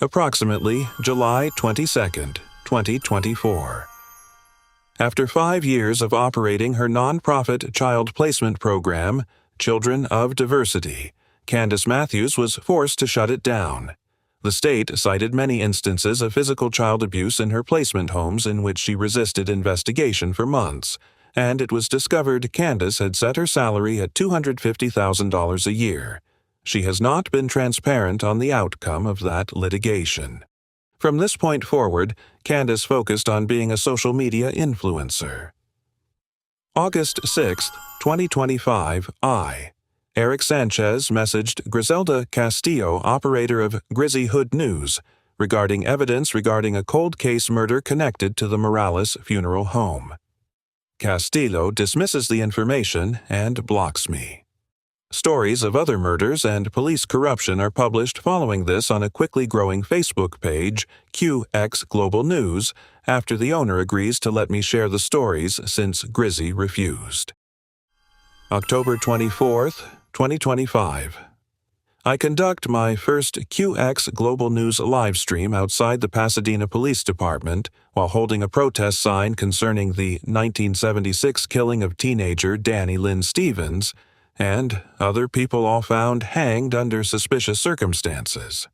Approximately July 22, 2024. After 5 years of operating her nonprofit child placement program, Children of Diversity, Candice Matthews was forced to shut it down. The state cited many instances of physical child abuse in her placement homes in which she resisted investigation for months, and it was discovered Candace had set her salary at $250,000 a year. She has not been transparent on the outcome of that litigation. From this point forward, Candace focused on being a social media influencer. August 6, 2025, Eric Sanchez messaged Griselda Castillo, operator of Grizzy Hood News, regarding evidence regarding a cold case murder connected to the Morales funeral home. Castillo dismisses the information and blocks me. Stories of other murders and police corruption are published following this on a quickly growing Facebook page, QX Global News, after the owner agrees to let me share the stories since Grizzy refused. October 24, 2025. I conduct my first QX Global News livestream outside the Pasadena Police Department while holding a protest sign concerning the 1976 killing of teenager Danny Lynn Stevens, and other people all found hanged under suspicious circumstances.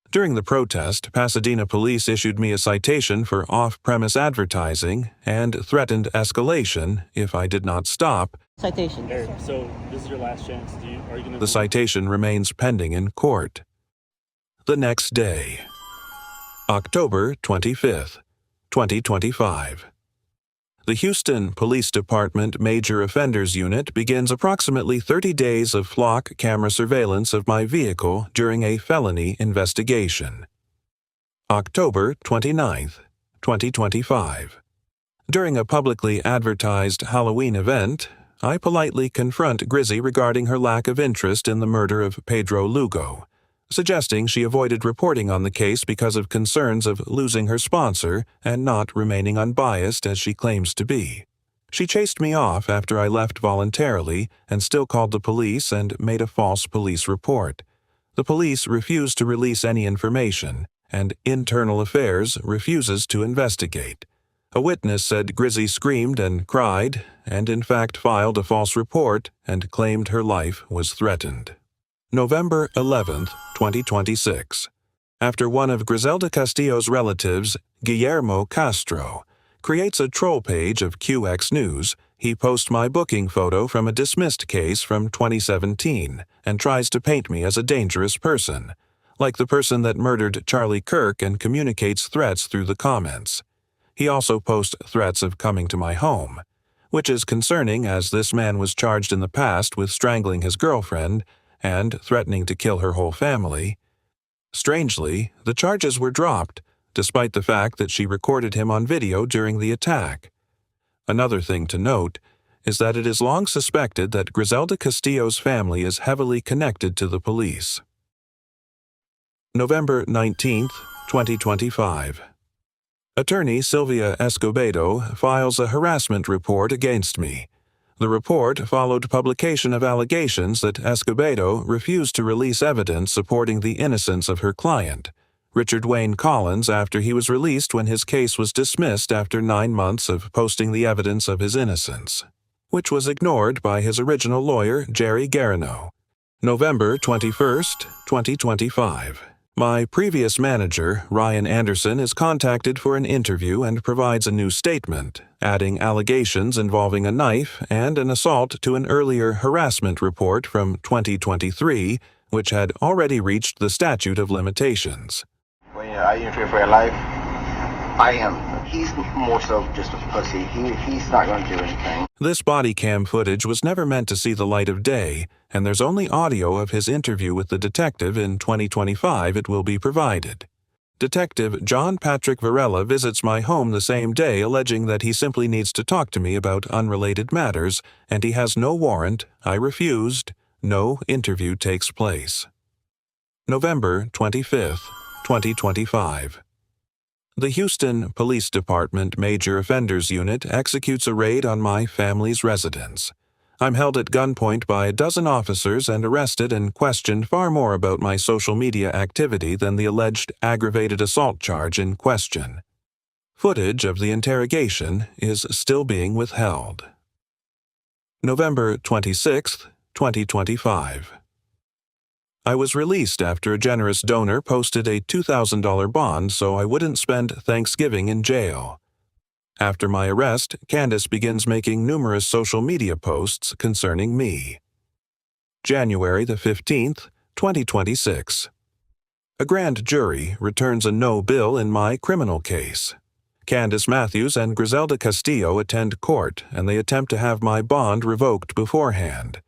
During the protest, Pasadena police issued me a citation for off-premise advertising and threatened escalation if I did not stop. Citation. Eric, so this is your last chance. The citation remains pending in court. The next day, October 25th, 2025. The Houston Police Department Major Offenders Unit begins approximately 30 days of flock camera surveillance of my vehicle during a felony investigation. October 29th, 2025. During a publicly advertised Halloween event, I politely confront Grizzy regarding her lack of interest in the murder of Pedro Lugo, suggesting she avoided reporting on the case because of concerns of losing her sponsor and not remaining unbiased as she claims to be. She chased me off after I left voluntarily and still called the police and made a false police report. The police refused to release any information, and Internal Affairs refuses to investigate. A witness said Grizzy screamed and cried, and in fact filed a false report and claimed her life was threatened. November 11, 2026. After one of Griselda Castillo's relatives, Guillermo Castro, creates a troll page of QX News, he posts my booking photo from a dismissed case from 2017 and tries to paint me as a dangerous person, like the person that murdered Charlie Kirk, and communicates threats through the comments. He also posts threats of coming to my home, which is concerning as this man was charged in the past with strangling his girlfriend and threatening to kill her whole family. Strangely, the charges were dropped, despite the fact that she recorded him on video during the attack. Another thing to note is that it is long suspected that Griselda Castillo's family is heavily connected to the police. November 19, 2025. Attorney Sylvia Escobedo files a harassment report against me. The report followed publication of allegations that Escobedo refused to release evidence supporting the innocence of her client, Richard Wayne Collins, after he was released when his case was dismissed after 9 months of posting the evidence of his innocence, which was ignored by his original lawyer, Jerry Garino. November 21, 2025. My previous manager, Ryan Anderson, is contacted for an interview and provides a new statement, adding allegations involving a knife and an assault to an earlier harassment report from 2023, which had already reached the statute of limitations. Are you in fear for your life? I am. He's more so just a pussy. He's not going to do anything. This body cam footage was never meant to see the light of day, and there's only audio of his interview with the detective. In 2025 it will be provided. Detective John Patrick Varela visits my home the same day, alleging that he simply needs to talk to me about unrelated matters, and he has no warrant. I refused. No interview takes place. November 25, 2025. The Houston Police Department Major Offenders Unit executes a raid on my family's residence. I'm held at gunpoint by a dozen officers and arrested and questioned far more about my social media activity than the alleged aggravated assault charge in question. Footage of the interrogation is still being withheld. November 26, 2025. I was released after a generous donor posted a $2,000 bond so I wouldn't spend Thanksgiving in jail. After my arrest, Candace begins making numerous social media posts concerning me. January the 15th, 2026. A grand jury returns a no bill in my criminal case. Candice Matthews and Griselda Castillo attend court and they attempt to have my bond revoked beforehand,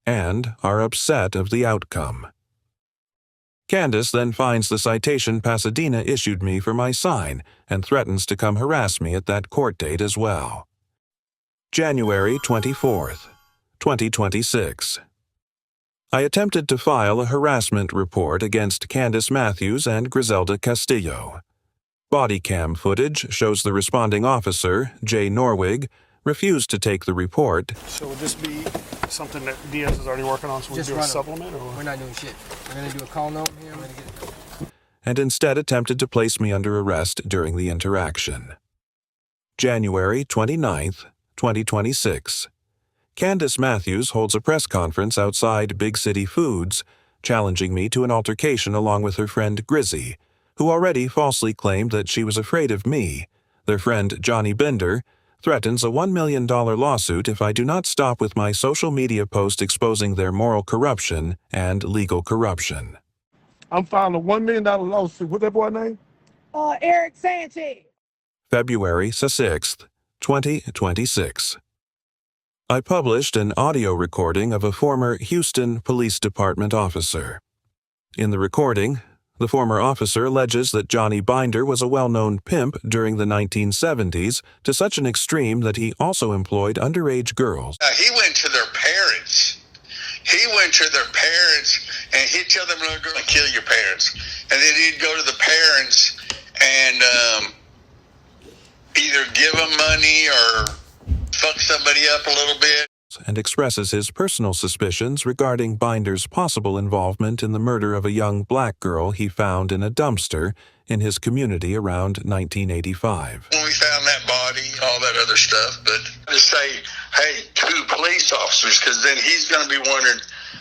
and are upset of the outcome. Candace then finds the citation Pasadena issued me for my sign and threatens to come harass me at that court date as well. January 24th, 2026. I attempted to file a harassment report against Candice Matthews and Griselda Castillo. Body cam footage shows the responding officer, Jay Norwig, refused to take the report. So would this be something that DS is already working on, so we do a supplement? Or? We're not doing shit. We're going to do a call note here. We're going to get and instead attempted to place me under arrest during the interaction. January 29th, 2026. Candice Matthews holds a press conference outside Big City Foods, challenging me to an altercation along with her friend Grizzy, who already falsely claimed that she was afraid of me. Their friend Johnny Bender threatens a $1 million lawsuit if I do not stop with my social media post exposing their moral corruption and legal corruption. I'm filing a $1 million lawsuit. What's that boy's name? Eric Sanchez. February 6th, 2026. I published an audio recording of a former Houston Police Department officer. In the recording, the former officer alleges that Johnny Binder was a well-known pimp during the 1970s to such an extreme that he also employed underage girls. He went to their parents. And he'd tell them, "Little girl, kill your parents." And then he'd go to the parents and either give them money or fuck somebody up a little bit. And expresses his personal suspicions regarding Binder's possible involvement in the murder of a young black girl he found in a dumpster in his community around 1985. When we found that body, all that other stuff, but to say, hey, 2 police officers, because then he's going to be wondering,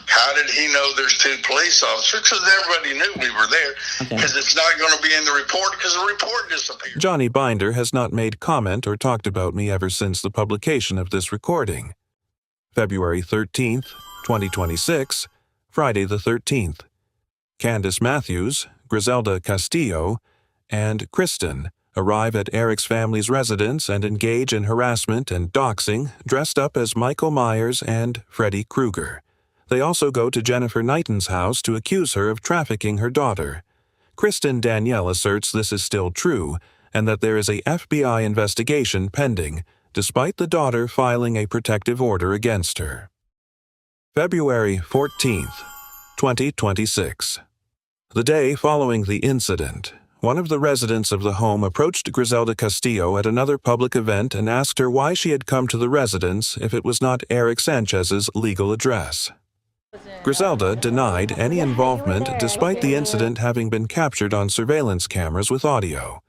how did he know there's 2 police officers? Because everybody knew we were there, because it's not going to be in the report, because the report disappeared. Johnny Binder has not made comment or talked about me ever since the publication of this recording. February 13th, 2026, Friday the 13th. Candice Matthews, Griselda Castillo, and Kristen arrive at Eric's family's residence and engage in harassment and doxing dressed up as Michael Myers and Freddy Krueger. They also go to Jennifer Knighton's house to accuse her of trafficking her daughter. Kristen Danielle asserts this is still true and that there is a FBI investigation pending, despite the daughter filing a protective order against her. February 14th, 2026. The day following the incident, one of the residents of the home approached Griselda Castillo at another public event and asked her why she had come to the residence if it was not Eric Sanchez's legal address. Griselda denied any involvement despite the incident having been captured on surveillance cameras with audio.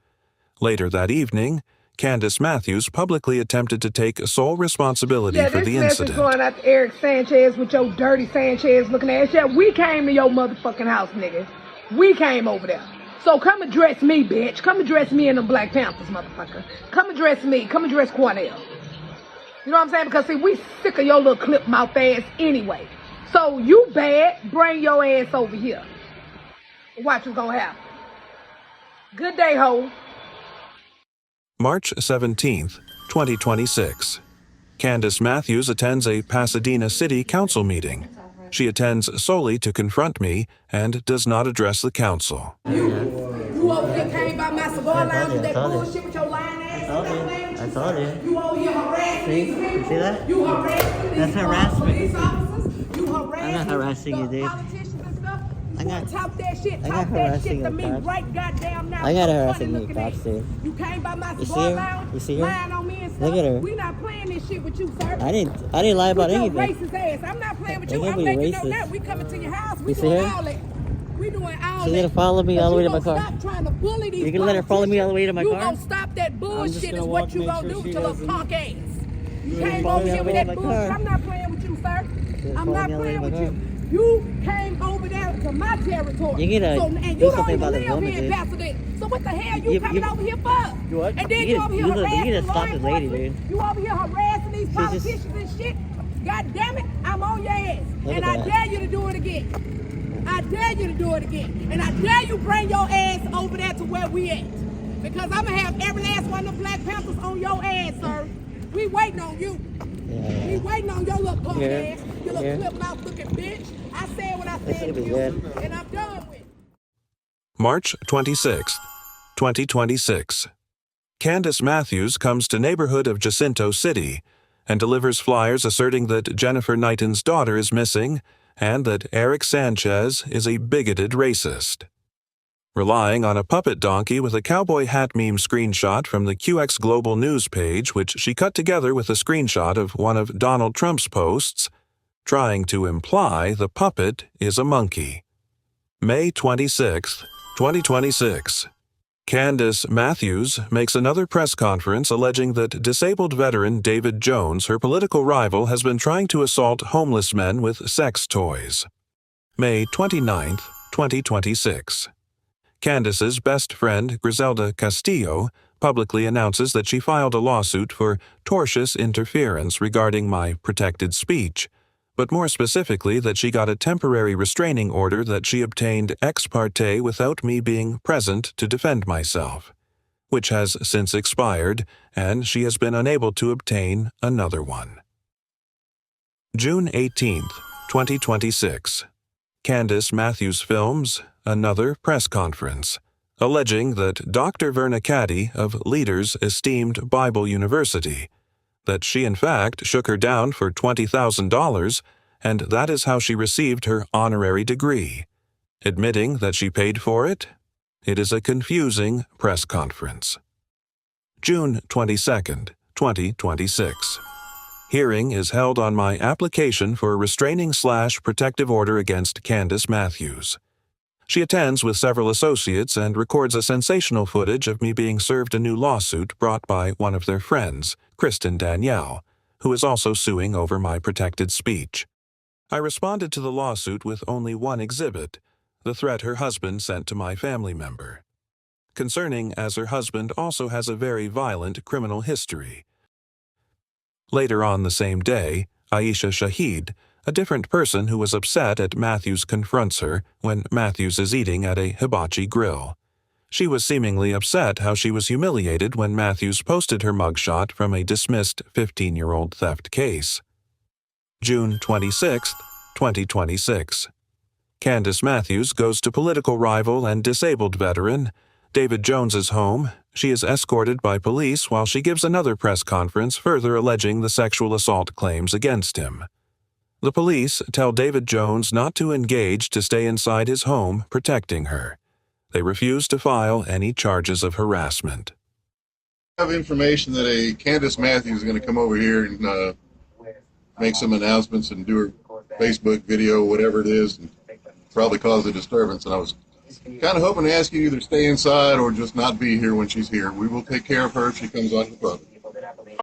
Later that evening, Candice Matthews publicly attempted to take sole responsibility for the incident. This going out to Eric Sanchez with your dirty Sanchez looking ass. Yeah, we came to your motherfucking house, nigga. We came over there. So come address me, bitch. Come address me and the Black Panthers, motherfucker. Come address me. Come address Cornell. You know what I'm saying? Because, see, we sick of your little clip mouth ass anyway. So you bad, bring your ass over here. Watch what's going to happen. Good day, ho. March 17th, 2026. Candice Matthews attends a Pasadena City Council meeting. She attends solely to confront me and does not address the council. You over here came by my cigar lounge with that bullshit with your lying ass. I told you. You over here harassing these people. You see that? You harassing these That's harassment. police officers. You harassing I'm not harassing you, dude. politicians and stuff. I got- Talk that shit. I got Talk that harassing shit to you, me cops. right goddamn now. I got Funny harassing you, looking cops, ass. dude. You came by my You see cigar her? lounge, You see her? lying on me and Look at her. We not playing this shit with you, sir. I didn't lie about with anything. Your racist ass. I'm not playing with you. They I'm can't be letting you know racist. that. We coming to your house. We You see doing her? all that. We doing all She's that. gonna follow me all the way to my car. Stop trying to bully these. You can let her follow me all the way to my you car? You gonna stop that bullshit is what you gonna do with your little punk ass. You You're came gonna over here with that follow me bullshit. all I'm not playing with you, sir. I'm not playing with car. you. You came over there to my territory. You gotta and do you don't something even about this live woman, here in dude. Pasadena. So what the hell you coming over here for? What? And then You you over here harassing need to stop law this lady, enforcement. dude. You over here harassing these She's politicians and shit. God damn it, I'm on your ass. Look And at I that. dare you to do it again. I dare you to do it again. And I dare you bring your ass over there to where we at. Because I'm going to have every last one of the Black Panthers on your ass, sir. We waiting on you. Yeah. We waiting on your little punk Here. ass. You little Here. flip-mouth looking bitch. I said what I This said is to gonna be you. good. And I'm done with it. March 26, 2026. Candice Matthews comes to neighborhood of Jacinto City and delivers flyers asserting that Jennifer Knighton's daughter is missing and that Eric Sanchez is a bigoted racist. Relying on a puppet donkey with a cowboy hat meme screenshot from the QX Global News page, which she cut together with a screenshot of one of Donald Trump's posts, trying to imply the puppet is a monkey. May 26, 2026. Candice Matthews makes another press conference alleging that disabled veteran David Jones, her political rival, has been trying to assault homeless men with sex toys. May 29, 2026. Candace's best friend, Griselda Castillo, publicly announces that she filed a lawsuit for tortious interference regarding my protected speech, but more specifically that she got a temporary restraining order that she obtained ex parte without me being present to defend myself, which has since expired, and she has been unable to obtain another one. June 18, 2026. Candice Matthews films another press conference, alleging that Dr. Verna Caddy of Leaders Esteemed Bible University, that she in fact shook her down for $20,000, and that is how she received her honorary degree. Admitting that she paid for it? It is a confusing press conference. June 22, 2026. Hearing is held on my application for a restraining/protective order against Candice Matthews. She attends with several associates and records a sensational footage of me being served a new lawsuit brought by one of their friends, Kristen Danielle, who is also suing over my protected speech. I responded to the lawsuit with only one exhibit, the threat her husband sent to my family member. Concerning as her husband also has a very violent criminal history. Later on the same day, Aisha Shahid, a different person who was upset at Matthews confronts her when Matthews is eating at a hibachi grill. She was seemingly upset how she was humiliated when Matthews posted her mugshot from a dismissed 15-year-old theft case. June 26, 2026. Candice Matthews goes to political rival and disabled veteran David Jones's home. She is escorted by police while she gives another press conference further alleging the sexual assault claims against him. The police tell David Jones not to engage to stay inside his home, protecting her. They refuse to file any charges of harassment. I have information that a Candice Matthews is going to come over here and make some announcements and do her Facebook video, whatever it is, and probably cause a disturbance. And I was kind of hoping to ask you either stay inside or just not be here when she's here. We will take care of her if she comes on the property.